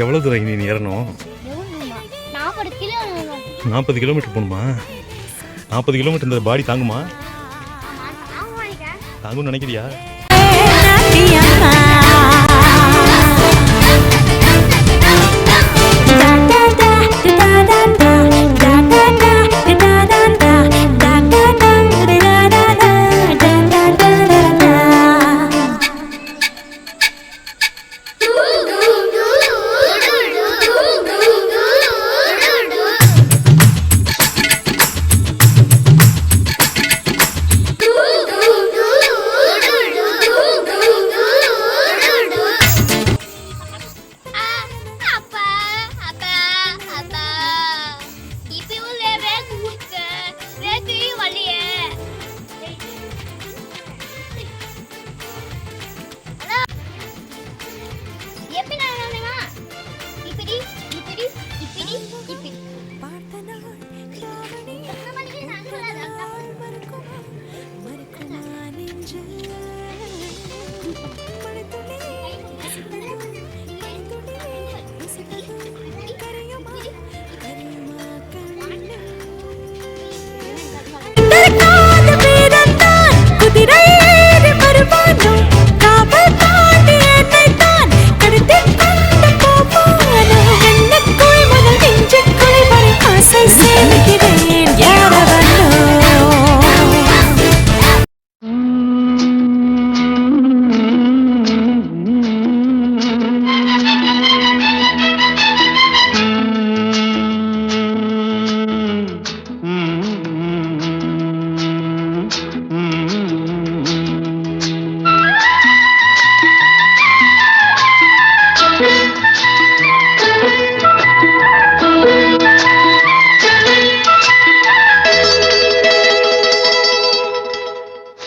எவ்வளவு தூரம் நீ ஏறணும்? 40 கிலோமீட்டர் போகணுமா? 40 கிலோமீட்டர் இந்த பாடி தாங்குமா? தாங்கும்னு நினைக்கிறியா?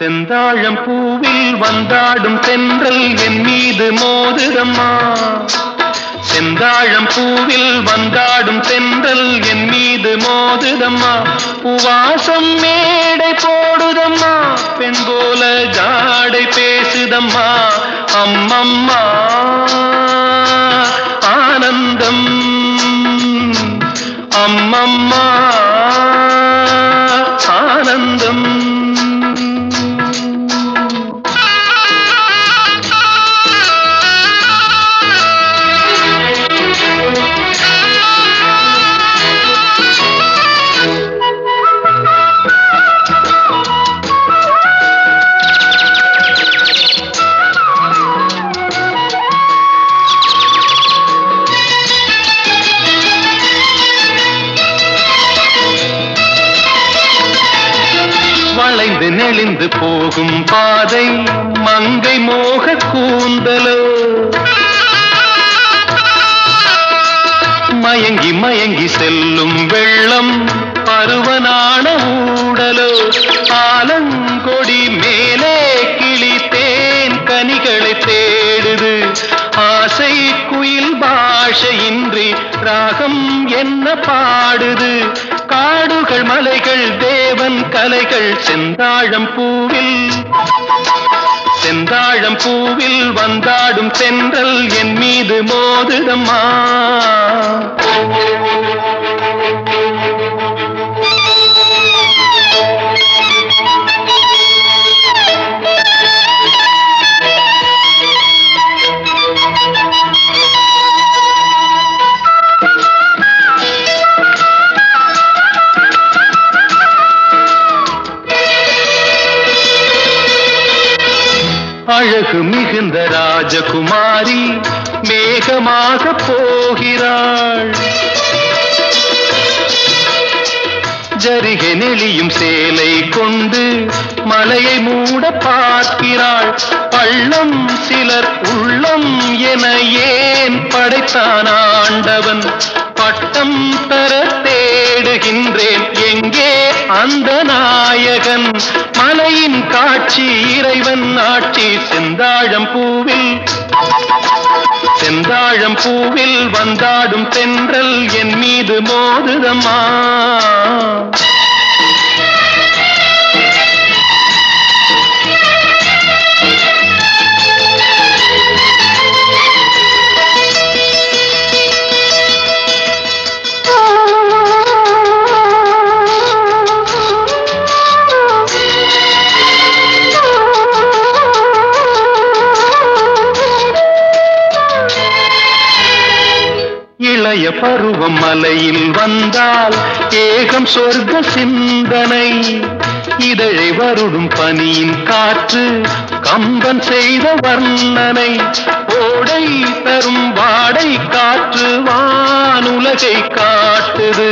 செந்தாழம் பூவில் வந்தாடும் தென்றல் என் மீது மோதுதம்மா. செந்தாழம் பூவில் வந்தாடும் தென்றல் என் மீது மோதுதம்மா. பூவாசம் மேடை போடுதம்மா, பெண் போல ஜாடை பேசுதம்மா. அம்மம்மா ஆனந்தம், அம்மம்மா ஆனந்தம். வளைந்து நெளிந்து போகும் பாதை மங்கை மோக கூந்தலோ, மயங்கி மயங்கி செல்லும் வெள்ளம் பருவனான ஊடலோ. ஆலங்கொடி மேலே கிளி தேன் கனிகளை தேடுது, ஆசை குயில் பாஷையின்றி ராகம் என்ன பாடுது. காடுகள் மலைகள் தேவன் கலைகள் செந்தாழம் பூவில், செந்தாழம் பூவில் வந்தாடும் தென்றல் என் மீது மோதுதம்மா. அழகு மிகுந்த ராஜகுமாரி மேகமாக போகிறாள், ஜரிகை நெளியும் சேலை கொண்டு மலையை மூட பார்க்கிறாள். பள்ளம் சிலர் உள்ளம் என ஏன் படைத்தான் ஆண்டவன், பட்டம் தர தேடுகின்றேன் எங்கே அந்த நாயகன். மலையின் காட்சி இறைவன் ஆட்சி செந்தாழம் பூவில், செந்தாழம் பூவில் வந்தாடும் தென்றல் என் மீது மோதுதம்மா. இளைய பருவம் மலையில் வந்தால் ஏகம் சொர்க்க சிந்தனை, இதழை வருடும் பனியின் காற்று கம்பன் செய்த வர்ணனை. ஓடை தரும் வாடை காற்று வானுலகை காட்டுது,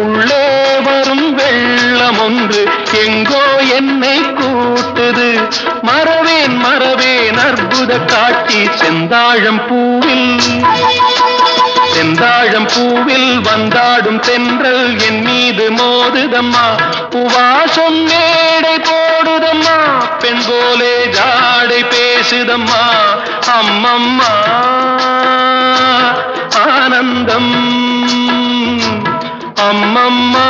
உள்ளே வரும் வெள்ளம் ஒன்று எங்கோ என்னை கூட்டுது. மறவேன் மறவேன் அற்புத காட்சி செந்தாழம் பூவில், செந்தாழம் பூவில் வந்தாடும் தென்றல் என் மீது மோதுதம்மா. பூவாசம் மேடை போடுதம்மா, பெண் போலே ஜாடை பேசுதம்மா. அம்மம்மா ஆனந்தம், அம்மம்மா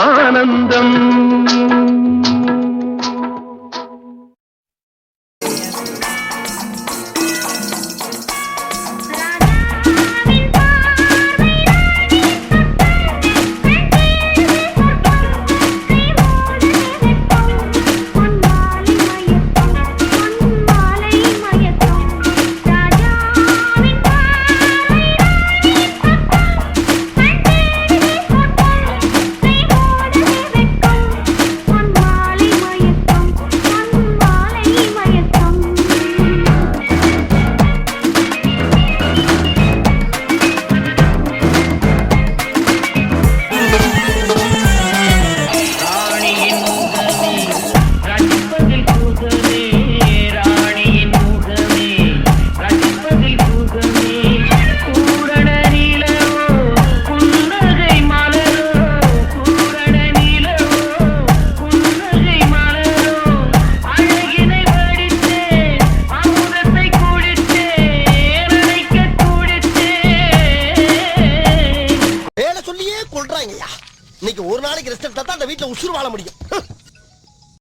ஆனந்தம். ராஜாவின் பார்வை ராணி பட்டம், கொள்றாங்கய்யா. இன்னைக்கு ஒரு நாளைக்கு ரெஸ்ட் எடுத்தா தான் அந்த வீட்டுல உசுறு வாழ முடியும்.